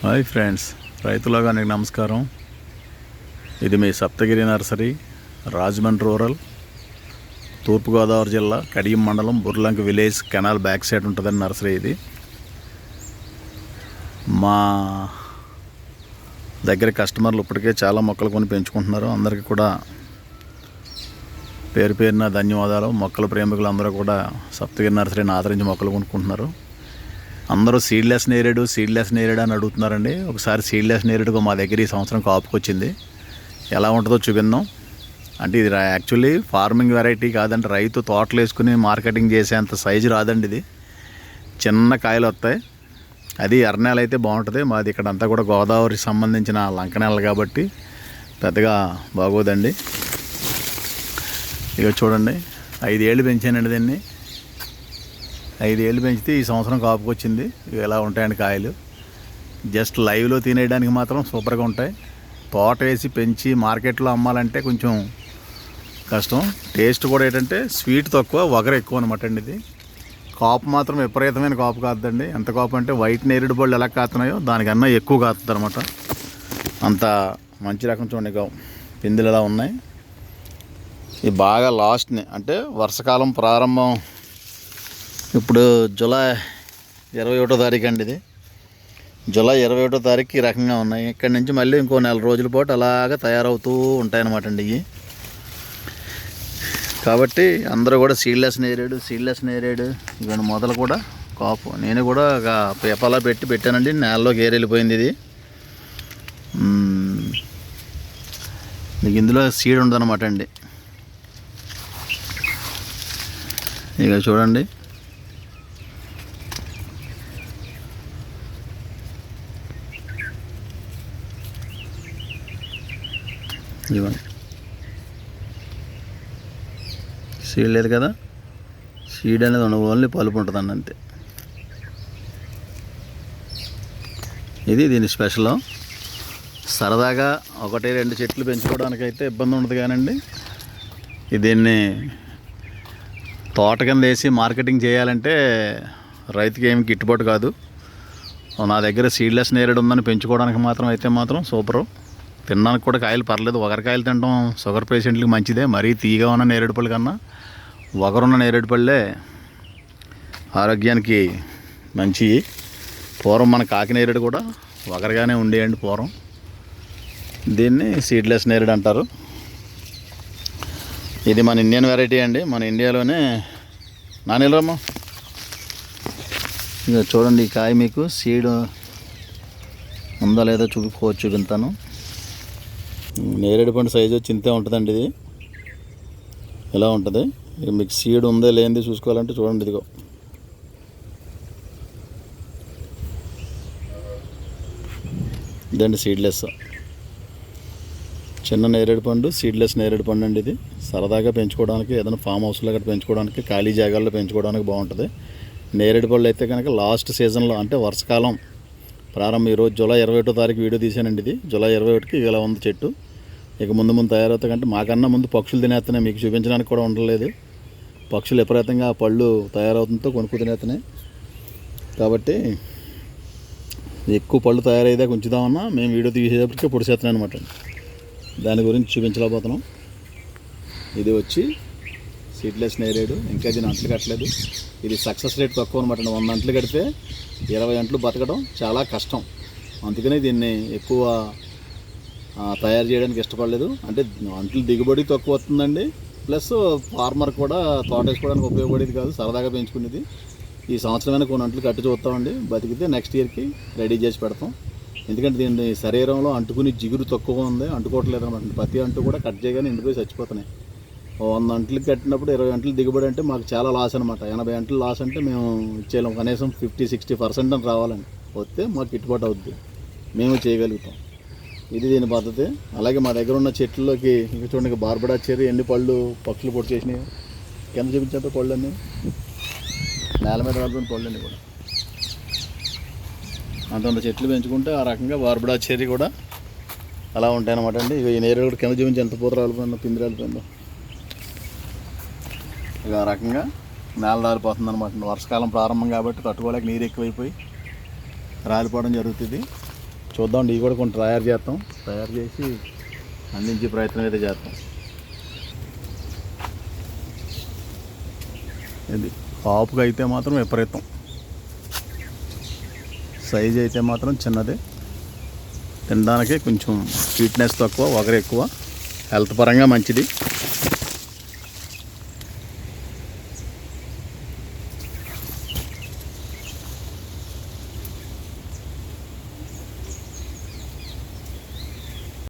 Hi friends, రైతులోగానికి నమస్కారం. ఇది మీ Saptagiri nursery, Rajahmundry rural, తూర్పుగోదావరి జిల్లా, కడియం మండలం, Burlanka village, canal back side ఉంటుందండి నర్సరీ. ఇది మా దగ్గర కస్టమర్లు ఇప్పటికే చాలా మొక్కలు కొని పెంచుకుంటున్నారు. అందరికీ కూడా పేరు పేరున ధన్యవాదాలు. మొక్కల ప్రేమికులు అందరూ కూడా సప్తగిరి నర్సరీని ఆదరించి మొక్కలు కొనుక్కుంటున్నారు. అందరూ సీడ్లెస్ నేరేడు అని అడుగుతున్నారండి. ఒకసారి సీడ్లెస్ నేరేడుగా మా దగ్గర ఈ సంవత్సరం కాపుకొచ్చింది. ఎలా ఉంటుందో చూపిందాం. అంటే ఇది యాక్చువల్లీ ఫార్మింగ్ వెరైటీ కాదంటే, రైతు తోటలు వేసుకుని మార్కెటింగ్ చేసేంత సైజు రాదండి. ఇది చిన్న కాయలు వస్తాయి. అది ఎర్రనేల అయితే బాగుంటుంది. మాది ఇక్కడ అంతా కూడా గోదావరికి సంబంధించిన లంకనేల కాబట్టి పెద్దగా బాగోదండి. ఇక చూడండి, 5 ఏళ్ళు పెంచానండి దీన్ని. 5 ఏళ్ళు పెంచితే ఈ సంవత్సరం కాపుకొచ్చింది. ఇలా ఉంటాయండి కాయలు. జస్ట్ లైవ్లో తినేయడానికి మాత్రం సూపర్గా ఉంటాయి. తోట వేసి పెంచి మార్కెట్లో అమ్మాలంటే కొంచెం కష్టం. టేస్ట్ కూడా ఏంటంటే స్వీట్ తక్కువ, వగర ఎక్కువ అనమాట అండి. ఇది కాపు మాత్రం విపరీతమైన కాపు కాదండి. ఎంత కాపు అంటే వైట్ నేరేడు పళ్ళు ఎలా కాస్తున్నాయో దానికన్నా ఎక్కువ కాస్తుంది అనమాట. అంత మంచి రకం చూడండి. పిందులు ఎలా ఉన్నాయి. ఇది బాగా లాస్ట్ని అంటే వర్షాకాలం ప్రారంభం. ఇప్పుడు జూలై 21వ తారీఖు అండి. ఇది జూలై 21వ తారీఖు ఈ రకంగా ఉన్నాయి. ఇక్కడి నుంచి మళ్ళీ ఇంకో 4 రోజుల పాటు అలాగా తయారవుతూ ఉంటాయన్నమాట అండి ఇవి. కాబట్టి అందరూ కూడా సీడ్లెస్ నేరేడు ఇవన్నీ మొదలు కూడా కాపు. నేను కూడా ఒక పేపర్లో పెట్టానండి. నేలలోకి వెళ్ళిపోయింది ఇది. మీకు ఇందులో సీడ్ ఉండదన్నమాట అండి. ఇక చూడండి, ఇవ్వండి. సీడ్ లేదు కదా, సీడ్ అనేది ఉండదు, ఓన్లీ పలుపు ఉంటుందండి అంతే. ఇది దీని స్పెషల్. సరదాగా 1-2 చెట్లు పెంచుకోవడానికి అయితే ఇబ్బంది ఉండదు కానండి, దీన్ని తోట కింద వేసి మార్కెటింగ్ చేయాలంటే రైతుకి ఏమి గిట్టుబాటు కాదు. నా దగ్గర సీడ్లెస్ నేరేడు ఉందని పెంచుకోవడానికి మాత్రం సూపరు. తినడానికి కూడా కాయలు పర్లేదు. వగరకాయలు తినడం షుగర్ పేషెంట్లకి మంచిదే. మరీ తీయగా ఉన్న నేరేడు పళ్ళు కన్నా వగరున్న నేరేడు పళ్ళే ఆరోగ్యానికి మంచివి. పూర్వం మన కాకి నేరేడు కూడా వగరగానే ఉండేయండి పూర్వం. దీన్ని సీడ్లెస్ నేరేడు అంటారు. ఇది మన ఇండియన్ వెరైటీ అండి. మన ఇండియాలోనే నానిలమ్మ. ఇక చూడండి, ఈ కాయ మీకు సీడ్ ఉందా లేదో చూపింతాను. నేరేడు పండు సైజు వచ్చి ఇంతే ఉంటుందండి. ఇది ఇలా ఉంటుంది. ఇక మీకు సీడ్ ఉందా లేనిది చూసుకోవాలంటే చూడండి, ఇదిగో ఇదండి సీడ్లెస్ చిన్న నేరేడు పండు, సీడ్లెస్ నేరేడు పండు అండి. ఇది సరదాగా పెంచుకోవడానికి, ఏదైనా ఫామ్ హౌస్లో అక్కడ పెంచుకోవడానికి, ఖాళీ జాగాల్లో పెంచుకోవడానికి బాగుంటుంది. నేరేడు పళ్ళు అయితే కనుక లాస్ట్ సీజన్లో అంటే వర్షకాలం ప్రారంభం. ఈరోజు జూలై 21వ తారీఖు వీడియో తీసానండి. ఇది జూలై 21కి ఇలా ఉంది చెట్టు. ఇక ముందు తయారవుతాయి కంటే మాకన్నా ముందు పక్షులు తినేస్తున్నాయి. మీకు చూపించడానికి కూడా ఉండలేదు. పక్షులు విపరీతంగా పళ్ళు తయారవుతుందో కొనుక్కు తినేస్తున్నాయి. కాబట్టి ఎక్కువ పళ్ళు తయారయ్యేదాకా ఉంచుదామన్నా మేము వీడియో తీసేటప్పటికే పొడిసేస్తున్నాయి అనమాట. దాని గురించి చూపించలేకపోతున్నాం. ఇది వచ్చి సీడ్లెస్ నేరేడు. ఇంకా దీని అంట్లు కట్టలేదు. ఇది సక్సెస్ రేట్ తక్కువ అనమాట. 100 అంట్లు కడితే 20 అంట్లు బతకడం చాలా కష్టం. అందుకని దీన్ని ఎక్కువ తయారు చేయడానికి ఇష్టపడలేదు. అంటే అంట్లు దిగుబడి తక్కువ వస్తుందండి, ప్లస్ ఫార్మర్ కూడా తోట వేసుకోవడానికి ఉపయోగపడేది కాదు. సరదాగా పెంచుకునేది. ఈ సంవత్సరమైనా కొన్ని అంట్లు కట్టి చూస్తామండి. బతికితే నెక్స్ట్ ఇయర్కి రెడీ చేసి పెడతాం. ఎందుకంటే దీన్ని శరీరంలో అంటుకుని జిగురు తక్కువ ఉంది, అంటుకోవట్లేదు అనమాట. ప్రతి అంటు కూడా కట్ చేయగానే ఎండిపోయి చచ్చిపోతున్నాయి. 100 అంట్లు కట్టినప్పుడు 20 అంట్లు దిగుబడి అంటే మాకు చాలా లాస్ అనమాట. 80 అంట్లు లాస్ అంటే మేము ఇచ్చేయలేం. కనీసం 50-60% అని రావాలని వస్తే మాకు గిట్టుబాటు అవుద్ది, మేము చేయగలుగుతాం. ఇది దీని పద్ధతి. అలాగే మా దగ్గర ఉన్న చెట్లలోకి ఇంకా చూడండి, బార్బడా చెర్రీ ఎన్ని పళ్ళు పక్షులు పొడి చేసినాయి. కింద చూపించే పళ్ళు అన్నీ నేల మీద రాలుతున్న పళ్ళు అన్నీ కూడా. అంతంత చెట్లు పెంచుకుంటే ఆ రకంగా బార్బడా చెర్రీ కూడా అలా ఉంటాయన్నమాట అండి. ఇక ఈ నేరేడు కూడా కింద చూపించి ఎంత పూత రాలిపోయిందో, పిండి రాలిపోయిందో. ఇక ఆ రకంగా నేల రాలిపోతుంది అనమాట. వర్షాకాలం ప్రారంభం కాబట్టి తట్టుకోలేక నీరు ఎక్కువైపోయి రాలిపోవడం జరుగుతుంది. చూద్దాం, ఇవి కూడా కొన్ని తయారు చేసి అందించే ప్రయత్నం అయితే చేస్తాం. ఇది కాపుగా అయితే మాత్రం విపరీతం, సైజ్ అయితే మాత్రం చిన్నదే, తినడానికి కొంచెం స్వీట్నెస్ తక్కువ, వగరు ఎక్కువ, హెల్త్ పరంగా మంచిది.